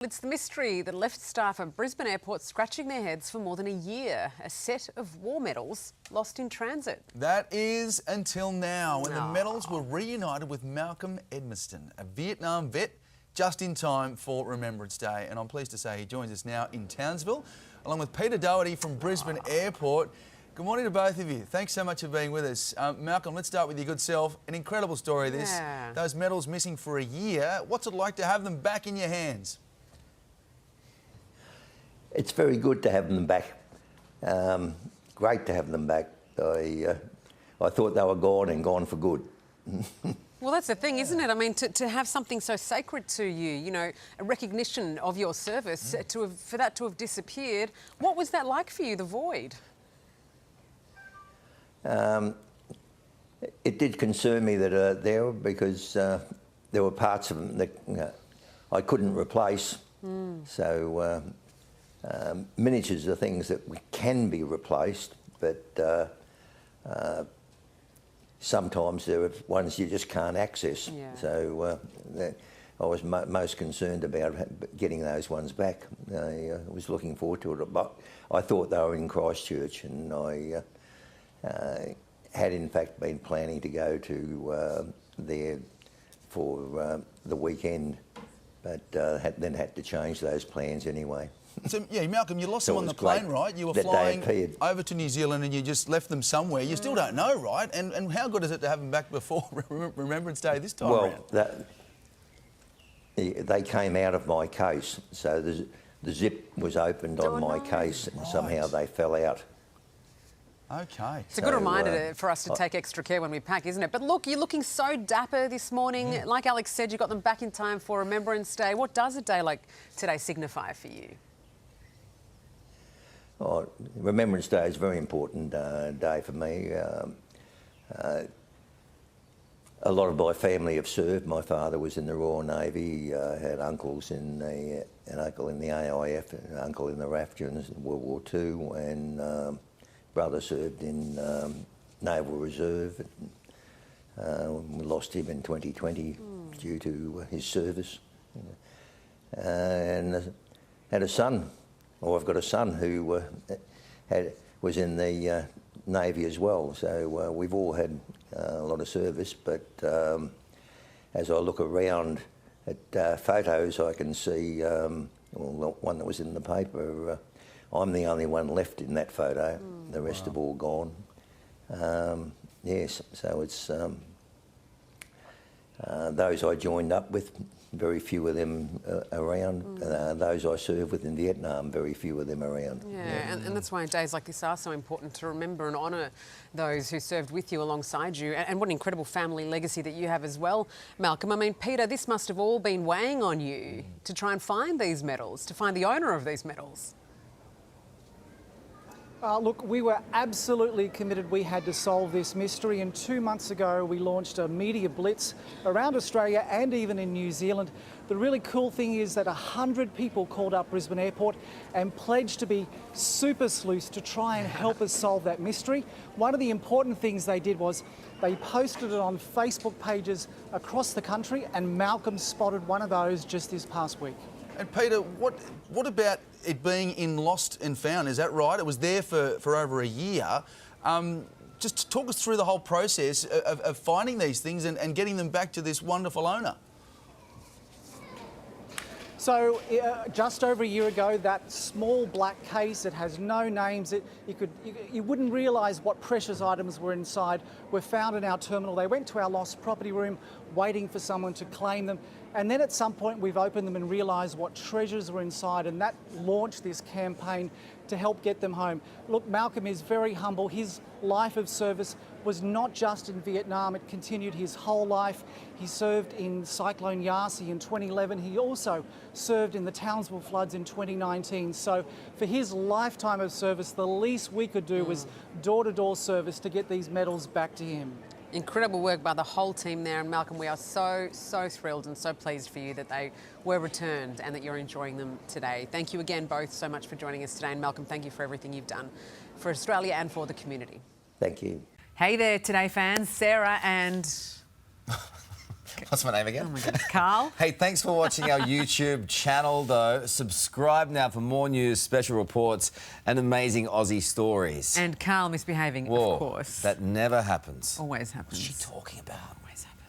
It's the mystery that left staff at Brisbane Airport scratching their heads for more than a year. A set of war medals lost in transit. That is until now, when the medals were reunited with Malcolm Edmiston, a Vietnam vet, just in time for Remembrance Day. And I'm pleased to say he joins us now in Townsville, along with Peter Doherty from Brisbane Airport. Good morning to both of you. Thanks so much for being with us. Malcolm, let's start with your good self. An incredible story, this. Yeah. Those medals missing for a year. What's it like to have them back in your hands? It's very good to have them back. Great to have them back. I thought they were gone and gone for good. Well, that's the thing, isn't it? I mean, to have something so sacred to you, you know, a recognition of your service, for that to have disappeared. What was that like for you, the void? It did concern me that there because there were parts of them that I couldn't replace. So miniatures are things that can be replaced, but sometimes there are ones you just can't access. Yeah. So I was most concerned about getting those ones back. I was looking forward to it, but I thought they were in Christchurch, and I had in fact been planning to go to there for the weekend, but then had to change those plans anyway. So, yeah, Malcolm, you lost them on the plane, right? You were flying over to New Zealand and you just left them somewhere. You still don't know, right? And how good is it to have them back before Remembrance Day this time around? Well, they came out of my case, so the zip was opened on my case, and somehow they fell out. Okay. It's a good reminder for us to take extra care when we pack, isn't it? But look, you're looking so dapper this morning. Like Alex said, you got them back in time for Remembrance Day. What does a day like today signify for you? Oh, Remembrance Day is a very important day for me. A lot of my family have served. My father was in the Royal Navy, had uncles in an uncle in the AIF, an uncle in the RAF during World War II, and brother served in Naval Reserve. We lost him in 2020 due to his service. And had a son. Well, I've got a son who was in the Navy as well, so we've all had a lot of service, but as I look around at photos, I can see, well, the one that was in the paper, I'm the only one left in that photo. The rest have all gone. Yes, so it's those I joined up with, very few of them around. Those I served with in Vietnam, very few of them around. Yeah. And that's why days like this are so important, to remember and honour those who served with you alongside you. And what an incredible family legacy that you have as well, Malcolm. I mean, Peter, this must have all been weighing on you to try and find these medals, to find the owner of these medals. Look, we were absolutely committed. We had to solve this mystery, and 2 months ago we launched a media blitz around Australia and even in New Zealand. The really cool thing is that 100 people called up Brisbane Airport and pledged to be super sleuths to try and help us solve that mystery. One of the important things they did was they posted it on Facebook pages across the country, and Malcolm spotted one of those just this past week. And Peter, what about it being in Lost and Found? Is that right? It was there for over a year. Just talk us through the whole process of finding these things and getting them back to this wonderful owner. So just over a year ago, that small black case, it has no names, you wouldn't realise what precious items were inside, were found in our terminal. They went to our lost property room waiting for someone to claim them. And then at some point we've opened them and realised what treasures were inside, and that launched this campaign to help get them home. Look, Malcolm is very humble. His life of service was not just in Vietnam, it continued his whole life. He served in Cyclone Yasi in 2011. He also served in the Townsville floods in 2019. So for his lifetime of service, the least we could do was door-to-door service to get these medals back to him. Incredible work by the whole team there. And Malcolm, we are so thrilled and so pleased for you that they were returned and that you're enjoying them today. Thank you again both so much for joining us today. And Malcolm, thank you for everything you've done for Australia and for the community. Thank you. Hey there, Today fans. Sarah and What's my name again? Oh my goodness, Carl. Hey, thanks for watching our YouTube channel, though. Subscribe now for more news, special reports, and amazing Aussie stories. And Carl misbehaving, Whoa, of course. that never happens. Always happens. What's she talking about? Always happens.